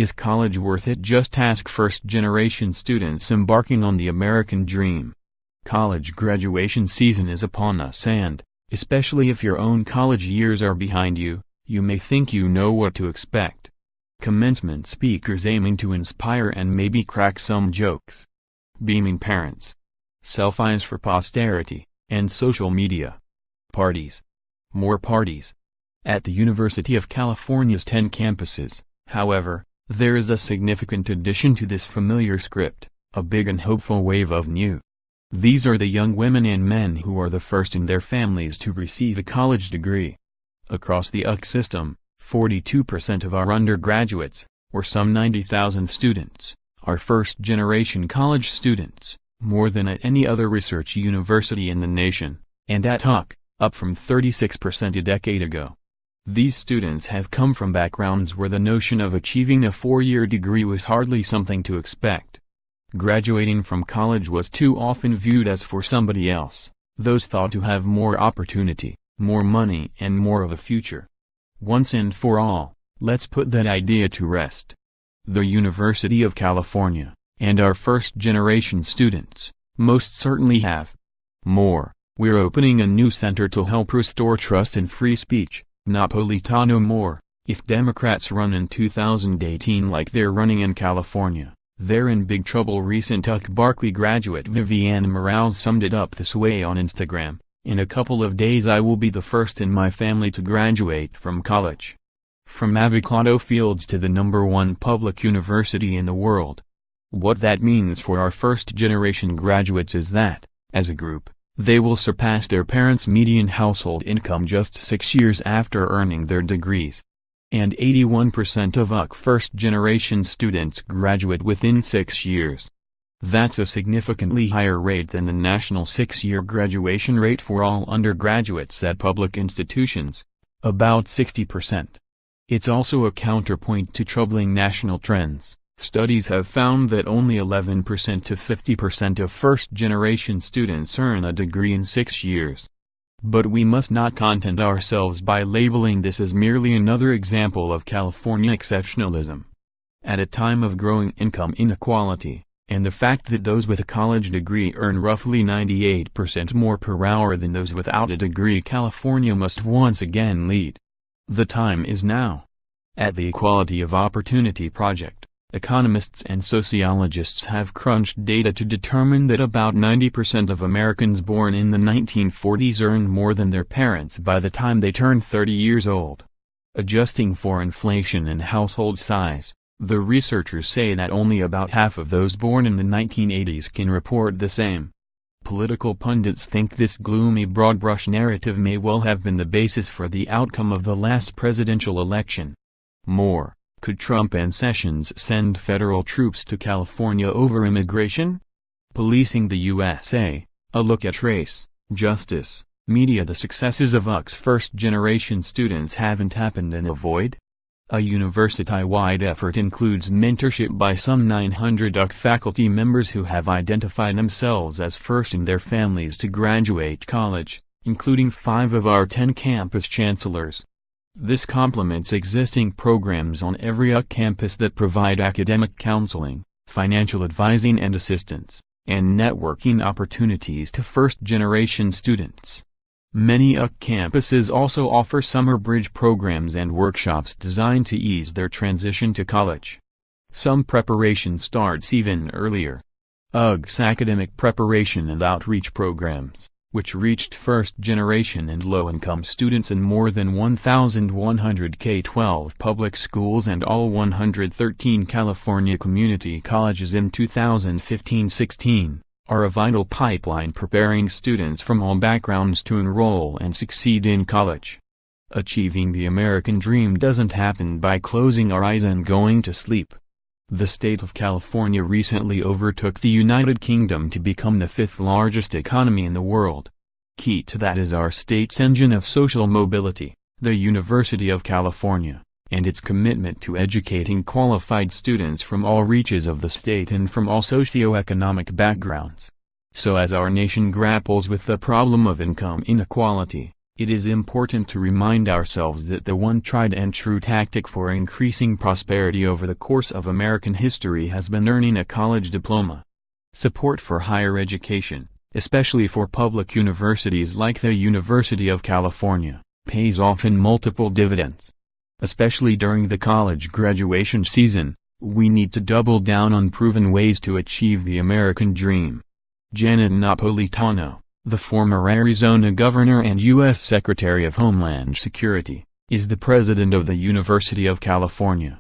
Is college worth it? Just ask first-generation students embarking on the American dream. College graduation season is upon us and, especially if your own college years are behind you, you may think you know what to expect. Commencement speakers aiming to inspire and maybe crack some jokes. Beaming parents. Selfies for posterity, and social media. Parties. More parties. At the University of California's 10 campuses, however, there is a significant addition to this familiar script, a big and hopeful wave of new. These are the young women and men who are the first in their families to receive a college degree. Across the UC system, 42% of our undergraduates, or some 90,000 students, are first-generation college students, more than at any other research university in the nation, and at UC, up from 36% a decade ago. These students have come from backgrounds where the notion of achieving a 4-year degree was hardly something to expect. Graduating from college was too often viewed as for somebody else, those thought to have more opportunity, more money and more of a future. Once and for all, let's put that idea to rest. The University of California, and our first-generation students, most certainly have more. We're opening a new center to help restore trust in free speech. Napolitano more. If Democrats run in 2018 like they're running in California, they're in big trouble. Recent UC Berkeley graduate Viviane Morales summed it up this way on Instagram: "In a couple of days I will be the first in my family to graduate from college." From avocado fields to the #1 public university in the world. What that means for our first-generation graduates is that, as a group, they will surpass their parents' median household income just 6 years after earning their degrees. And 81% of UC first-generation students graduate within 6 years. That's a significantly higher rate than the national 6-year graduation rate for all undergraduates at public institutions, about 60%. It's also a counterpoint to troubling national trends. Studies have found that only 11% to 50% of first-generation students earn a degree in 6 years. But we must not content ourselves by labeling this as merely another example of California exceptionalism. At a time of growing income inequality, and the fact that those with a college degree earn roughly 98% more per hour than those without a degree, California must once again lead. The time is now. At the Equality of Opportunity Project, economists and sociologists have crunched data to determine that about 90% of Americans born in the 1940s earned more than their parents by the time they turned 30 years old. Adjusting for inflation and household size, the researchers say that only about half of those born in the 1980s can report the same. Political pundits think this gloomy broad-brush narrative may well have been the basis for the outcome of the last presidential election. More. Could Trump and Sessions send federal troops to California over immigration? Policing the USA, a look at race, justice, media. The successes of UC's first-generation students haven't happened in a void. A university-wide effort includes mentorship by some 900 UC faculty members who have identified themselves as first in their families to graduate college, including 5 of our 10 campus chancellors. This complements existing programs on every UC campus that provide academic counseling, financial advising and assistance, and networking opportunities to first-generation students. Many UC campuses also offer summer bridge programs and workshops designed to ease their transition to college. Some preparation starts even earlier. UC's academic preparation and outreach programs, which reached first-generation and low-income students in more than 1,100 K-12 public schools and all 113 California community colleges in 2015-16, are a vital pipeline preparing students from all backgrounds to enroll and succeed in college. Achieving the American dream doesn't happen by closing our eyes and going to sleep. The state of California recently overtook the United Kingdom to become the 5th largest economy in the world. Key to that is our state's engine of social mobility, the University of California, and its commitment to educating qualified students from all reaches of the state and from all socioeconomic backgrounds. So as our nation grapples with the problem of income inequality, It is important to remind ourselves that the one tried and true tactic for increasing prosperity over the course of American history has been earning a college diploma. Support for higher education, especially for public universities like the University of California, pays off in multiple dividends. Especially during the college graduation season, we need to double down on proven ways to achieve the American dream. Janet Napolitano, the former Arizona governor and U.S. Secretary of Homeland Security, is the president of the University of California.